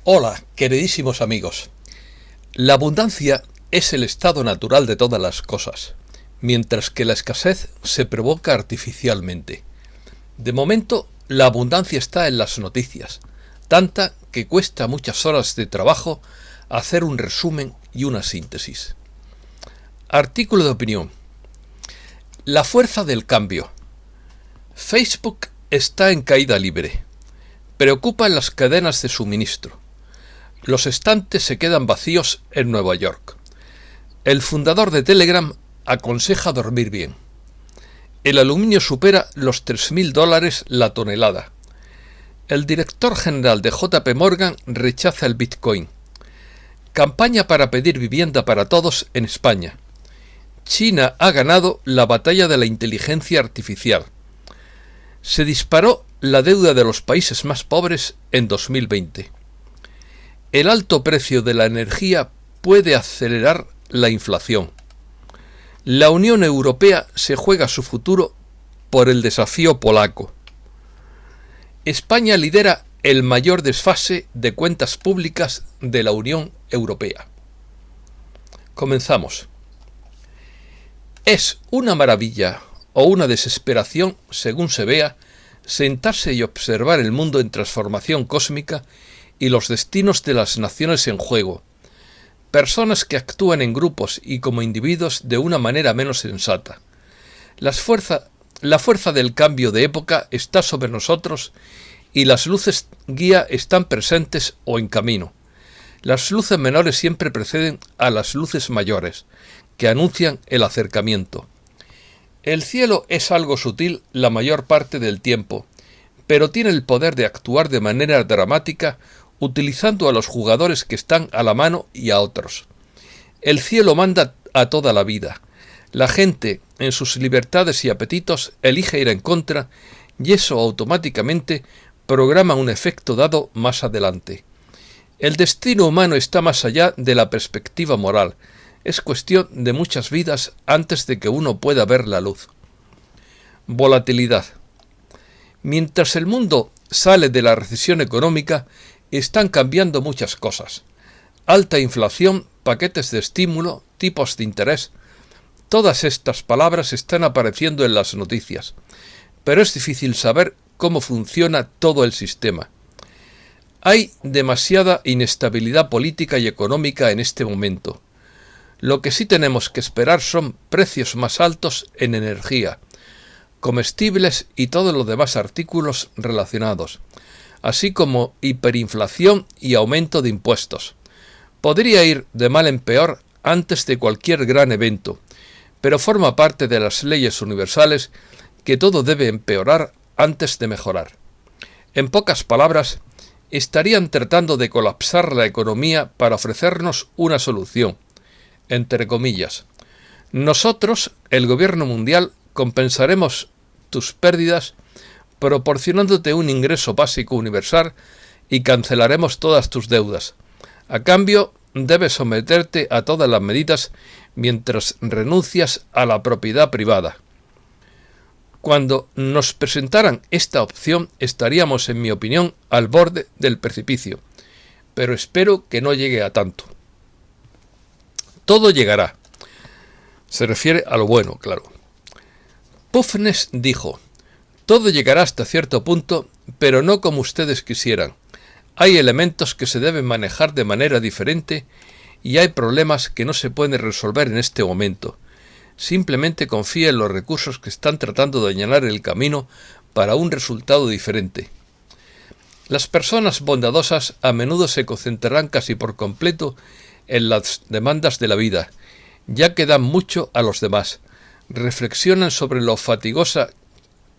Hola, queridísimos amigos. La abundancia es el estado natural de todas las cosas, mientras que la escasez se provoca artificialmente. De momento, la abundancia está en las noticias, tanta que cuesta muchas horas de trabajo hacer un resumen y una síntesis. Artículo de opinión. La fuerza del cambio. Facebook está en caída libre. Preocupan las cadenas de suministro. Los estantes se quedan vacíos en Nueva York. El fundador de Telegram aconseja dormir bien. El aluminio supera los $3.000 la tonelada. El director general de JP Morgan rechaza el Bitcoin. Campaña para pedir vivienda para todos en España. China ha ganado la batalla de la inteligencia artificial. Se disparó la deuda de los países más pobres en 2020. El alto precio de la energía puede acelerar la inflación. La Unión Europea se juega su futuro por el desafío polaco. España lidera el mayor desfase de cuentas públicas de la Unión Europea. Comenzamos. Es una maravilla o una desesperación, según se vea, sentarse y observar el mundo en transformación cósmica y los destinos de las naciones en juego. Personas que actúan en grupos y como individuos de una manera menos sensata. La fuerza del cambio de época está sobre nosotros y las luces guía están presentes o en camino. Las luces menores siempre preceden a las luces mayores, que anuncian el acercamiento. El cielo es algo sutil la mayor parte del tiempo, pero tiene el poder de actuar de manera dramática utilizando a los jugadores que están a la mano y a otros. El cielo manda a toda la vida. La gente, en sus libertades y apetitos, elige ir en contra y eso automáticamente programa un efecto dado más adelante. El destino humano está más allá de la perspectiva moral. Es cuestión de muchas vidas antes de que uno pueda ver la luz. Volatilidad. Mientras el mundo sale de la recesión económica, están cambiando muchas cosas. Alta inflación, paquetes de estímulo, tipos de interés. Todas estas palabras están apareciendo en las noticias, pero es difícil saber cómo funciona todo el sistema. Hay demasiada inestabilidad política y económica en este momento. Lo que sí tenemos que esperar son precios más altos en energía, comestibles y todos los demás artículos relacionados, así como hiperinflación y aumento de impuestos. Podría ir de mal en peor antes de cualquier gran evento, pero forma parte de las leyes universales que todo debe empeorar antes de mejorar. En pocas palabras, estarían tratando de colapsar la economía para ofrecernos una solución, entre comillas. Nosotros, el gobierno mundial, compensaremos tus pérdidas proporcionándote un ingreso básico universal y cancelaremos todas tus deudas. A cambio, debes someterte a todas las medidas mientras renuncias a la propiedad privada. Cuando nos presentaran esta opción, estaríamos, en mi opinión, al borde del precipicio, pero espero que no llegue a tanto. Todo llegará. Se refiere a lo bueno, claro. Pufnes dijo: todo llegará hasta cierto punto, pero no como ustedes quisieran. Hay elementos que se deben manejar de manera diferente y hay problemas que no se pueden resolver en este momento. Simplemente confía en los recursos que están tratando de allanar el camino para un resultado diferente. Las personas bondadosas a menudo se concentrarán casi por completo en las demandas de la vida, ya que dan mucho a los demás. Reflexionan sobre lo fatigosa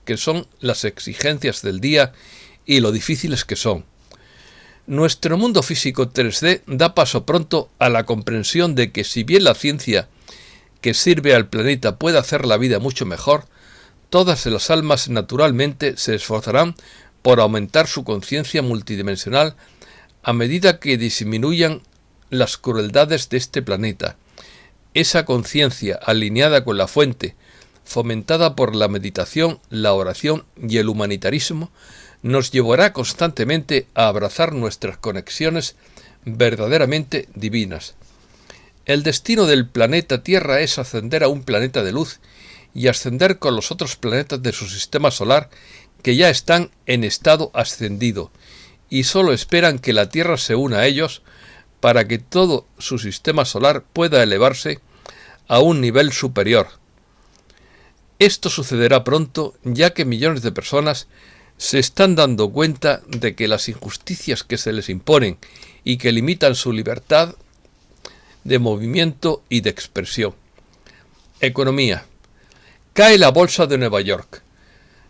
que son las exigencias del día y lo difíciles que son. Nuestro mundo físico 3D da paso pronto a la comprensión de que si bien la ciencia que sirve al planeta puede hacer la vida mucho mejor, todas las almas naturalmente se esforzarán por aumentar su conciencia multidimensional a medida que disminuyan las crueldades de este planeta. Esa conciencia alineada con la fuente, fomentada por la meditación, la oración y el humanitarismo, nos llevará constantemente a abrazar nuestras conexiones verdaderamente divinas. El destino del planeta Tierra es ascender a un planeta de luz y ascender con los otros planetas de su sistema solar que ya están en estado ascendido y solo esperan que la Tierra se una a ellos para que todo su sistema solar pueda elevarse a un nivel superior. Esto sucederá pronto, ya que millones de personas se están dando cuenta de que las injusticias que se les imponen y que limitan su libertad de movimiento y de expresión. Economía. Cae la bolsa de Nueva York.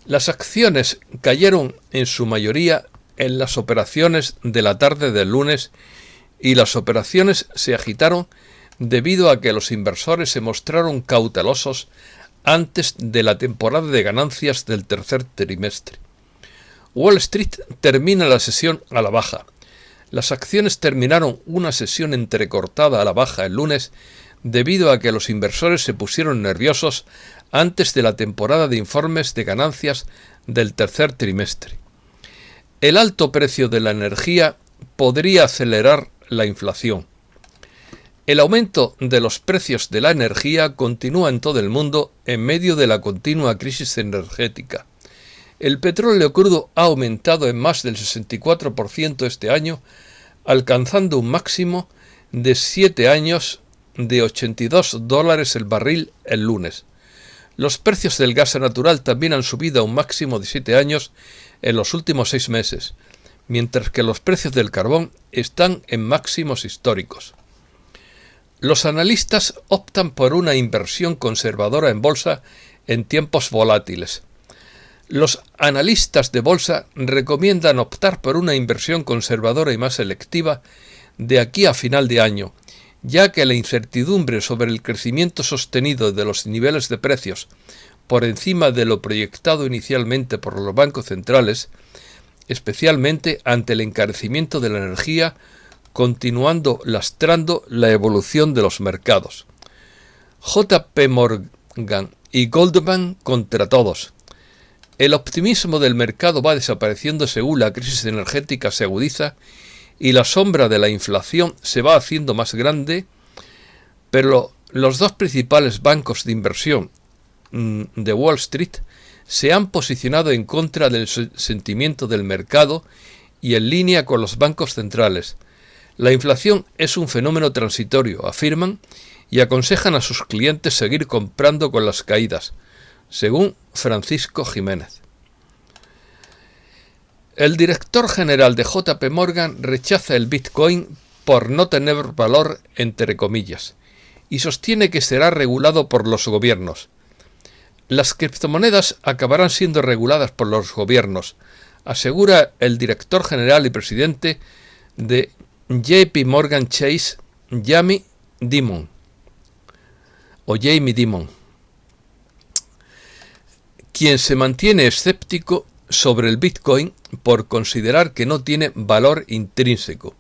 Las acciones cayeron en su mayoría en las operaciones de la tarde del lunes y las operaciones se agitaron debido a que los inversores se mostraron cautelosos antes de la temporada de ganancias del tercer trimestre. Wall Street termina la sesión a la baja. Las acciones terminaron una sesión entrecortada a la baja el lunes debido a que los inversores se pusieron nerviosos antes de la temporada de informes de ganancias del tercer trimestre. El alto precio de la energía podría acelerar la inflación. El aumento de los precios de la energía continúa en todo el mundo en medio de la continua crisis energética. El petróleo crudo ha aumentado en más del 64% este año, alcanzando un máximo de 7 años de $82 el barril el lunes. Los precios del gas natural también han subido a un máximo de 7 años en los últimos 6 meses, mientras que los precios del carbón están en máximos históricos. Los analistas optan por una inversión conservadora en bolsa en tiempos volátiles. Los analistas de bolsa recomiendan optar por una inversión conservadora y más selectiva de aquí a final de año, ya que la incertidumbre sobre el crecimiento sostenido de los niveles de precios por encima de lo proyectado inicialmente por los bancos centrales, especialmente ante el encarecimiento de la energía, continuando lastrando la evolución de los mercados. JP Morgan y Goldman contra todos. El optimismo del mercado va desapareciendo según la crisis energética se agudiza y la sombra de la inflación se va haciendo más grande, pero los dos principales bancos de inversión de Wall Street se han posicionado en contra del sentimiento del mercado y en línea con los bancos centrales. La inflación es un fenómeno transitorio, afirman, y aconsejan a sus clientes seguir comprando con las caídas, según Francisco Jiménez. El director general de JP Morgan rechaza el Bitcoin por no tener valor, entre comillas, y sostiene que será regulado por los gobiernos. Las criptomonedas acabarán siendo reguladas por los gobiernos, asegura el director general y presidente de JP Morgan Chase, Jamie Dimon, quien se mantiene escéptico sobre el Bitcoin por considerar que no tiene valor intrínseco.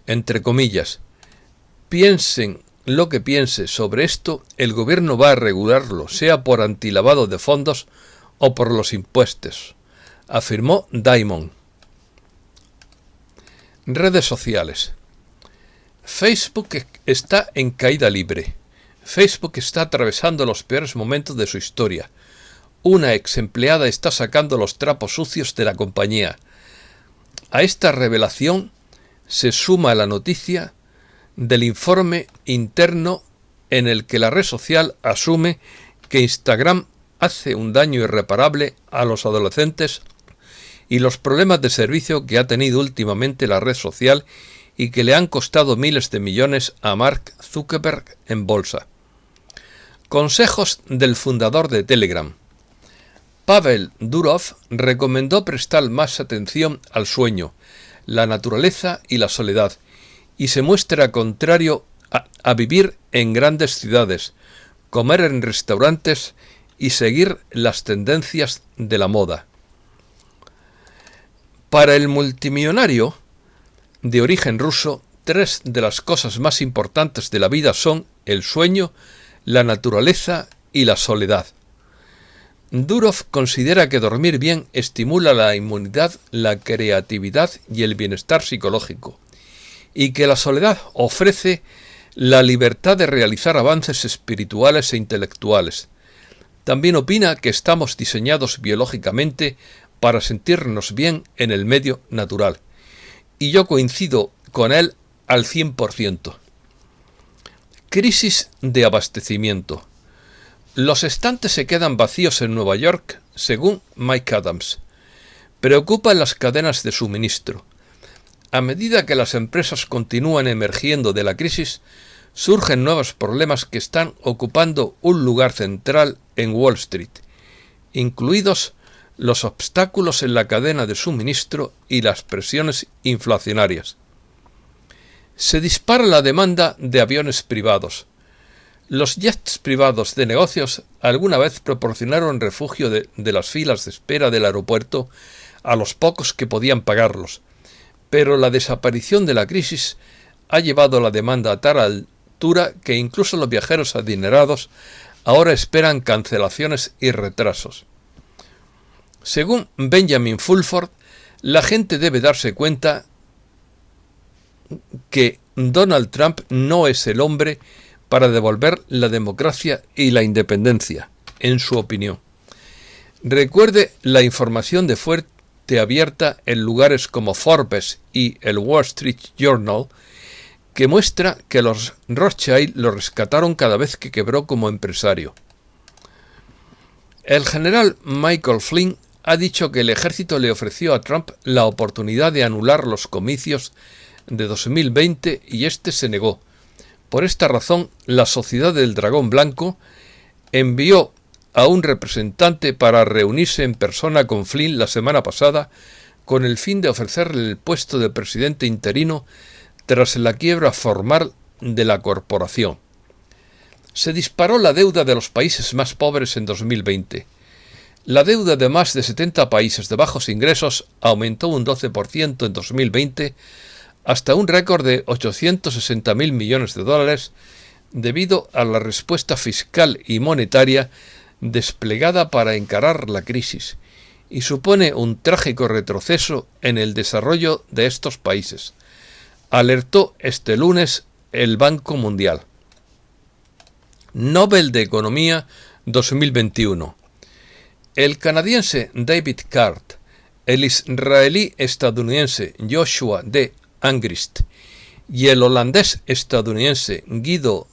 Entre comillas, piensen lo que piense sobre esto, el gobierno va a regularlo, sea por antilavado de fondos o por los impuestos, afirmó Dimon. Redes sociales. Facebook está en caída libre. Facebook está atravesando los peores momentos de su historia. Una ex empleada está sacando los trapos sucios de la compañía. A esta revelación se suma la noticia del informe interno en el que la red social asume que Instagram hace un daño irreparable a los adolescentes y los problemas de servicio que ha tenido últimamente la red social y que le han costado miles de millones a Mark Zuckerberg en bolsa. Consejos del fundador de Telegram. Pavel Durov recomendó prestar más atención al sueño, la naturaleza y la soledad, y se muestra contrario a vivir en grandes ciudades, comer en restaurantes y seguir las tendencias de la moda. Para el multimillonario de origen ruso, 3 de las cosas más importantes de la vida son el sueño, la naturaleza y la soledad. Durov considera que dormir bien estimula la inmunidad, la creatividad y el bienestar psicológico, y que la soledad ofrece la libertad de realizar avances espirituales e intelectuales. También opina que estamos diseñados biológicamente para sentirnos bien en el medio natural, y yo coincido con él al 100%. Crisis de abastecimiento. Los estantes se quedan vacíos en Nueva York, según Mike Adams. Preocupan las cadenas de suministro. A medida que las empresas continúan emergiendo de la crisis, surgen nuevos problemas que están ocupando un lugar central en Wall Street, incluidos los obstáculos en la cadena de suministro y las presiones inflacionarias. Se dispara la demanda de aviones privados. Los jets privados de negocios alguna vez proporcionaron refugio de las filas de espera del aeropuerto a los pocos que podían pagarlos, pero la desaparición de la crisis ha llevado la demanda a tal altura que incluso los viajeros adinerados ahora esperan cancelaciones y retrasos. Según Benjamin Fulford, la gente debe darse cuenta que Donald Trump no es el hombre para devolver la democracia y la independencia, en su opinión. Recuerde la información de fuente abierta en lugares como Forbes y el Wall Street Journal, que muestra que los Rothschild lo rescataron cada vez que quebró como empresario. El general Michael Flynn ha dicho que el ejército le ofreció a Trump la oportunidad de anular los comicios de 2020 y este se negó. Por esta razón, la Sociedad del Dragón Blanco envió a un representante para reunirse en persona con Flynn la semana pasada con el fin de ofrecerle el puesto de presidente interino tras la quiebra formal de la corporación. Se disparó la deuda de los países más pobres en 2020. La deuda de más de 70 países de bajos ingresos aumentó un 12% en 2020 hasta un récord de 860.000 millones de dólares debido a la respuesta fiscal y monetaria desplegada para encarar la crisis, y supone un trágico retroceso en el desarrollo de estos países, alertó este lunes el Banco Mundial. Nobel de Economía 2021. El canadiense David Card, el israelí-estadounidense Joshua D. Angrist y el holandés-estadounidense Guido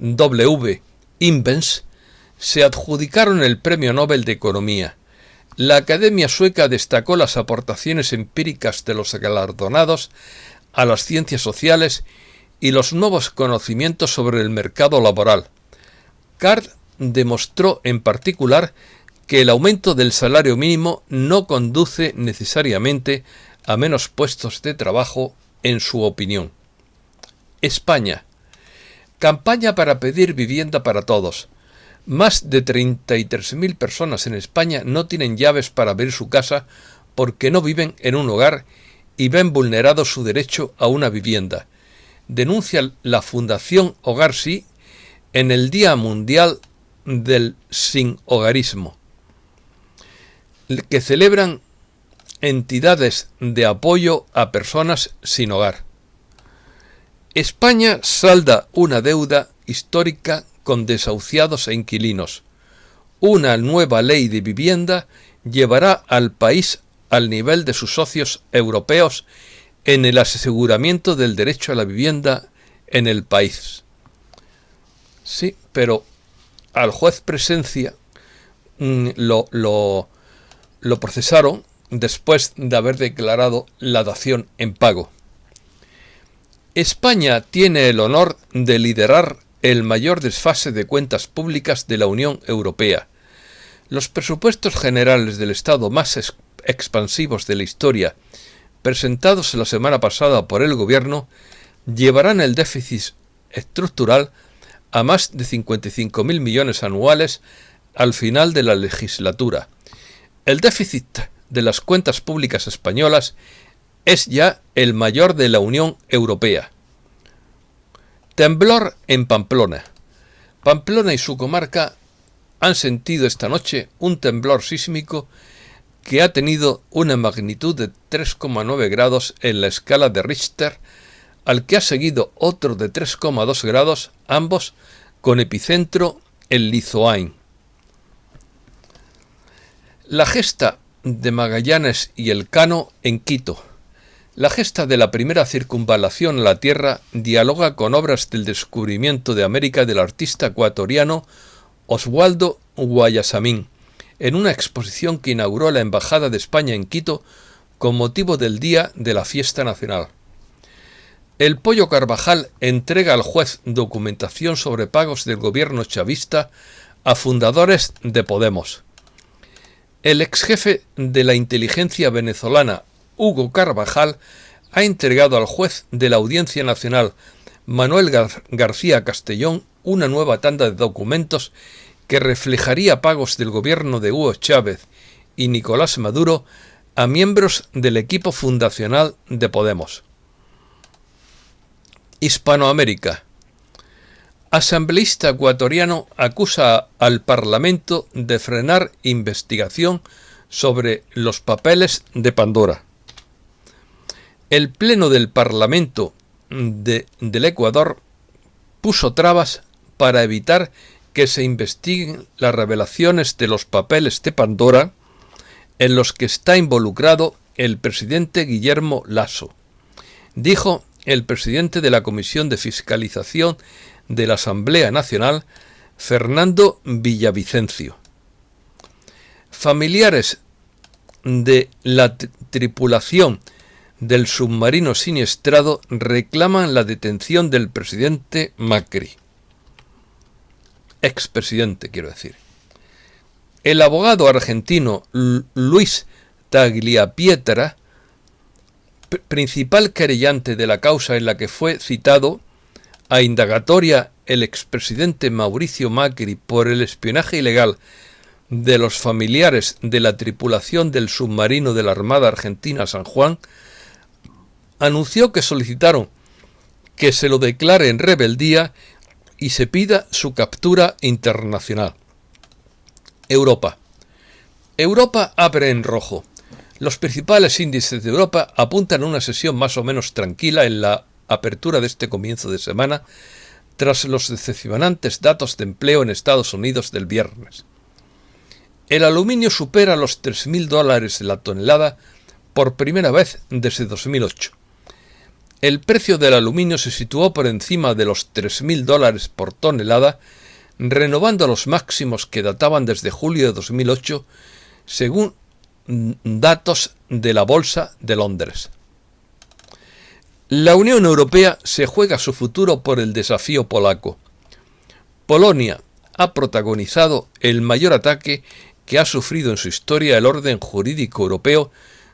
W. Imbens se adjudicaron el Premio Nobel de Economía. La Academia Sueca destacó las aportaciones empíricas de los galardonados a las ciencias sociales y los nuevos conocimientos sobre el mercado laboral. Card demostró en particular que el aumento del salario mínimo no conduce necesariamente a menos puestos de trabajo, en su opinión. España. Campaña para pedir vivienda para todos. Más de 33.000 personas en España no tienen llaves para abrir su casa porque no viven en un hogar y ven vulnerado su derecho a una vivienda, denuncia la Fundación Hogar Sí en el Día Mundial del Sinhogarismo, que celebran entidades de apoyo a personas sin hogar. España salda una deuda histórica con desahuciados e inquilinos. Una nueva ley de vivienda llevará al país al nivel de sus socios europeos en el aseguramiento del derecho a la vivienda en el país. Sí, pero al juez Presencia lo procesaron después de haber declarado la dación en pago. España tiene el honor de liderar el mayor desfase de cuentas públicas de la Unión Europea. Los presupuestos generales del Estado más expansivos de la historia, presentados la semana pasada por el Gobierno, llevarán el déficit estructural a más de 55.000 millones anuales al final de la legislatura. El déficit de las cuentas públicas españolas es ya el mayor de la Unión Europea. Temblor en Pamplona. Pamplona y su comarca han sentido esta noche un temblor sísmico que ha tenido una magnitud de 3,9 grados en la escala de Richter, al que ha seguido otro de 3,2 grados, ambos con epicentro en Lizoain. La gesta de Magallanes y Elcano en Quito. La gesta de la primera circunvalación a la Tierra dialoga con obras del descubrimiento de América del artista ecuatoriano Oswaldo Guayasamín, en una exposición que inauguró la Embajada de España en Quito con motivo del Día de la Fiesta Nacional. El Pollo Carvajal entrega al juez documentación sobre pagos del gobierno chavista a fundadores de Podemos. El exjefe de la inteligencia venezolana, Hugo Carvajal, ha entregado al juez de la Audiencia Nacional, Manuel García Castellón, una nueva tanda de documentos que reflejaría pagos del gobierno de Hugo Chávez y Nicolás Maduro a miembros del equipo fundacional de Podemos. Hispanoamérica. Asambleísta ecuatoriano acusa al Parlamento de frenar investigación sobre los papeles de Pandora. El Pleno del Parlamento del Ecuador puso trabas para evitar que se investiguen las revelaciones de los papeles de Pandora en los que está involucrado el presidente Guillermo Lasso, dijo el presidente de la Comisión de Fiscalización de la Asamblea Nacional, Fernando Villavicencio. Familiares de la tripulación del submarino siniestrado reclaman la detención del presidente Macri. Expresidente, quiero decir. El abogado argentino Luis Tagliapietra, principal querellante de la causa en la que fue citado a indagatoria el expresidente Mauricio Macri por el espionaje ilegal de los familiares de la tripulación del submarino de la Armada Argentina San Juan, anunció que solicitaron que se lo declare en rebeldía y se pida su captura internacional. Europa. Europa abre en rojo. Los principales índices de Europa apuntan a una sesión más o menos tranquila en la apertura de este comienzo de semana, tras los decepcionantes datos de empleo en Estados Unidos del viernes. El aluminio supera los $3.000 la tonelada por primera vez desde 2008. El precio del aluminio se situó por encima de los $3.000 por tonelada, renovando los máximos que databan desde julio de 2008, según datos de la Bolsa de Londres. La Unión Europea se juega su futuro por el desafío polaco. Polonia ha protagonizado el mayor ataque que ha sufrido en su historia el orden jurídico europeo,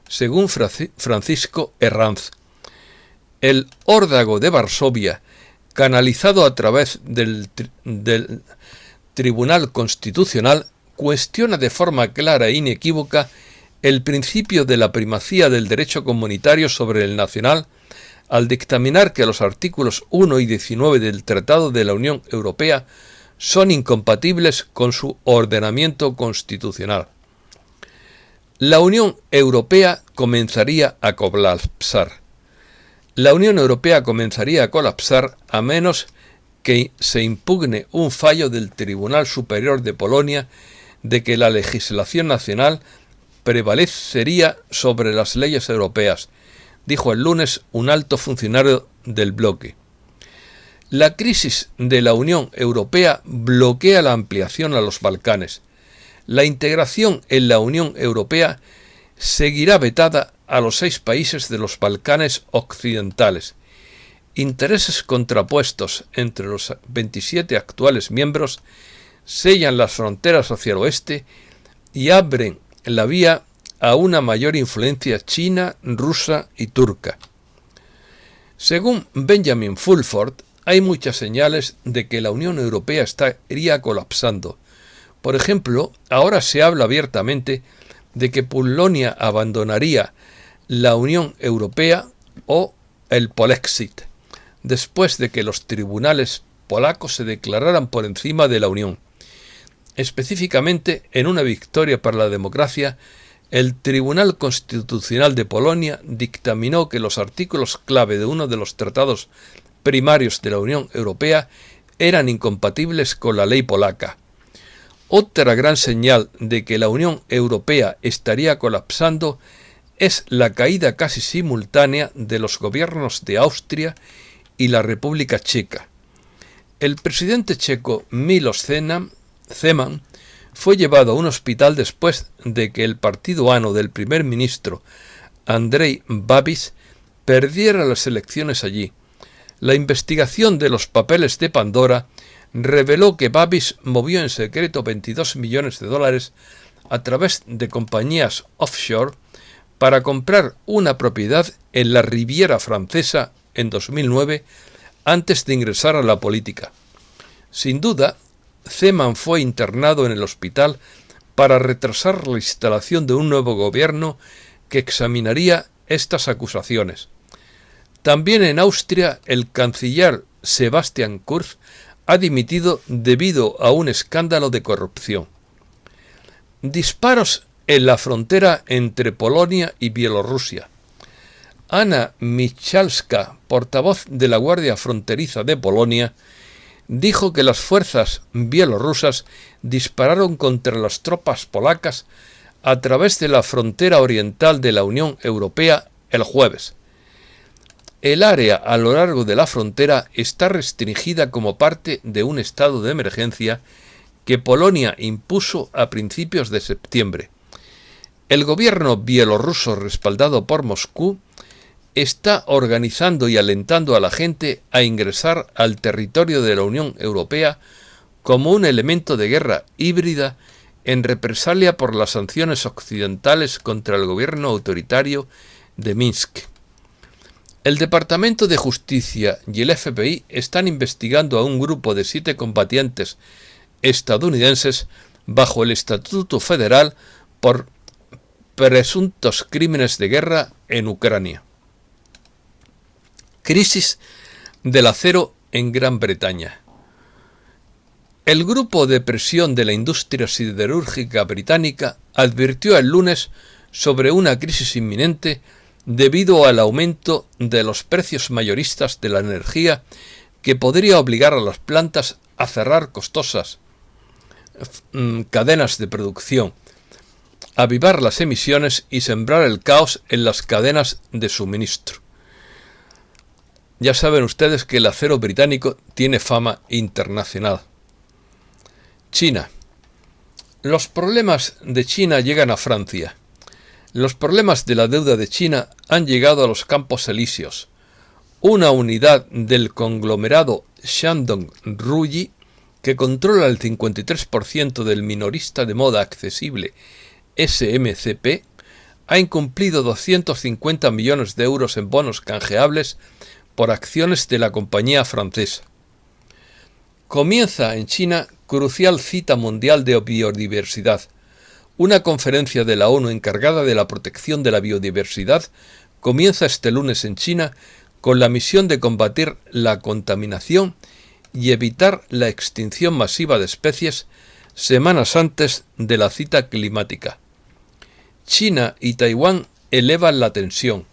según Francisco Herranz. El órdago de Varsovia, canalizado a través del Tribunal Constitucional, cuestiona de forma clara e inequívoca el principio de la primacía del derecho comunitario sobre el nacional, al dictaminar que los artículos 1 y 19 del Tratado de la Unión Europea son incompatibles con su ordenamiento constitucional. La Unión Europea comenzaría a colapsar. La Unión Europea comenzaría a colapsar a menos que se impugne un fallo del Tribunal Superior de Polonia de que la legislación nacional prevalecería sobre las leyes europeas, dijo el lunes un alto funcionario del bloque. La crisis de la Unión Europea bloquea la ampliación a los Balcanes. La integración en la Unión Europea seguirá vetada a los 6 países de los Balcanes occidentales. Intereses contrapuestos entre los 27 actuales miembros sellan las fronteras hacia el oeste y abren la vía a una mayor influencia china, rusa y turca. Según Benjamin Fulford, hay muchas señales de que la Unión Europea estaría colapsando. Por ejemplo, ahora se habla abiertamente de que Polonia abandonaría la Unión Europea o el Polexit, después de que los tribunales polacos se declararan por encima de la Unión. Específicamente, en una victoria para la democracia, el Tribunal Constitucional de Polonia dictaminó que los artículos clave de uno de los tratados primarios de la Unión Europea eran incompatibles con la ley polaca. Otra gran señal de que la Unión Europea estaría colapsando es la caída casi simultánea de los gobiernos de Austria y la República Checa. El presidente checo Miloš Zeman fue llevado a un hospital después de que el partido ANO del primer ministro Andrej Babiš perdiera las elecciones allí. La investigación de los papeles de Pandora reveló que Babiš movió en secreto $22 millones a través de compañías offshore para comprar una propiedad en la Riviera Francesa en 2009 antes de ingresar a la política. Sin duda, Zeman fue internado en el hospital para retrasar la instalación de un nuevo gobierno que examinaría estas acusaciones. También en Austria, el canciller Sebastian Kurz ha dimitido debido a un escándalo de corrupción. Disparos en la frontera entre Polonia y Bielorrusia. Anna Michalska, portavoz de la Guardia Fronteriza de Polonia, dijo que las fuerzas bielorrusas dispararon contra las tropas polacas a través de la frontera oriental de la Unión Europea el jueves. El área a lo largo de la frontera está restringida como parte de un estado de emergencia que Polonia impuso a principios de septiembre. El gobierno bielorruso, respaldado por Moscú, está organizando y alentando a la gente a ingresar al territorio de la Unión Europea como un elemento de guerra híbrida en represalia por las sanciones occidentales contra el gobierno autoritario de Minsk. El Departamento de Justicia y el FBI están investigando a un grupo de 7 combatientes estadounidenses bajo el Estatuto Federal por presuntos crímenes de guerra en Ucrania. Crisis del acero en Gran Bretaña. El grupo de presión de la industria siderúrgica británica advirtió el lunes sobre una crisis inminente debido al aumento de los precios mayoristas de la energía que podría obligar a las plantas a cerrar costosas cadenas de producción, avivar las emisiones y sembrar el caos en las cadenas de suministro. Ya saben ustedes que el acero británico tiene fama internacional. China. Los problemas de China llegan a Francia. Los problemas de la deuda de China han llegado a los Campos Elíseos. Una unidad del conglomerado Shandong Ruyi, que controla el 53% del minorista de moda accesible SMCP, ha incumplido 250 millones de euros en bonos canjeables por acciones de la compañía francesa. Comienza en China crucial cita mundial de biodiversidad. Una conferencia de la ONU encargada de la protección de la biodiversidad comienza este lunes en China con la misión de combatir la contaminación y evitar la extinción masiva de especies semanas antes de la cita climática. China y Taiwán elevan la tensión.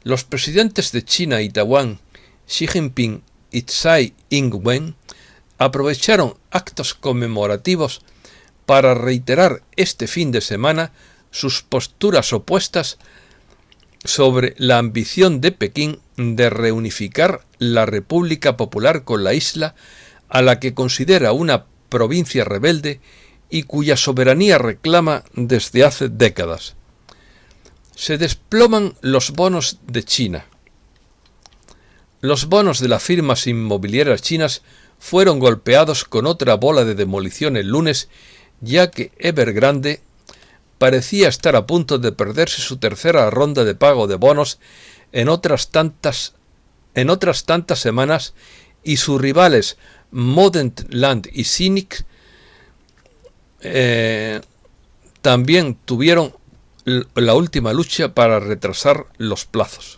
Los presidentes de China y Taiwán, Xi Jinping y Tsai Ing-wen, aprovecharon actos conmemorativos para reiterar este fin de semana sus posturas opuestas sobre la ambición de Pekín de reunificar la República Popular con la isla, a la que considera una provincia rebelde y cuya soberanía reclama desde hace décadas. Se desploman los bonos de China. Los bonos de las firmas inmobiliarias chinas fueron golpeados con otra bola de demolición el lunes, ya que Evergrande parecía estar a punto de perderse su tercera ronda de pago de bonos en otras tantas semanas, y sus rivales Modern Land y Cynic también tuvieron la última lucha para retrasar los plazos.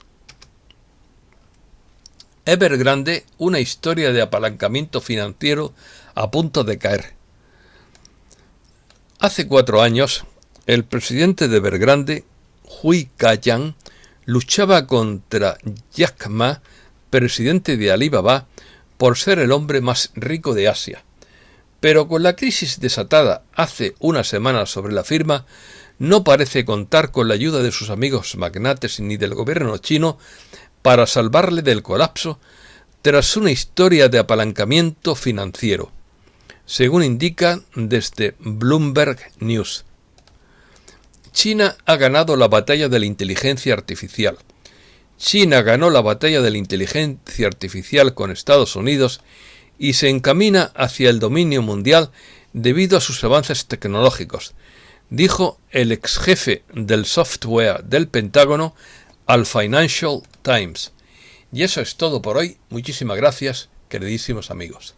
Evergrande, una historia de apalancamiento financiero a punto de caer. Hace 4 años, el presidente de Evergrande, Hui Ka-yang, luchaba contra Jack Ma, presidente de Alibaba, por ser el hombre más rico de Asia. Pero con la crisis desatada hace una semana sobre la firma, no parece contar con la ayuda de sus amigos magnates ni del gobierno chino para salvarle del colapso tras una historia de apalancamiento financiero, según indica desde Bloomberg News. China ha ganado la batalla de la inteligencia artificial. China ganó la batalla de la inteligencia artificial con Estados Unidos y se encamina hacia el dominio mundial debido a sus avances tecnológicos, dijo el ex jefe del software del Pentágono al Financial Times. Y eso es todo por hoy. Muchísimas gracias, queridísimos amigos.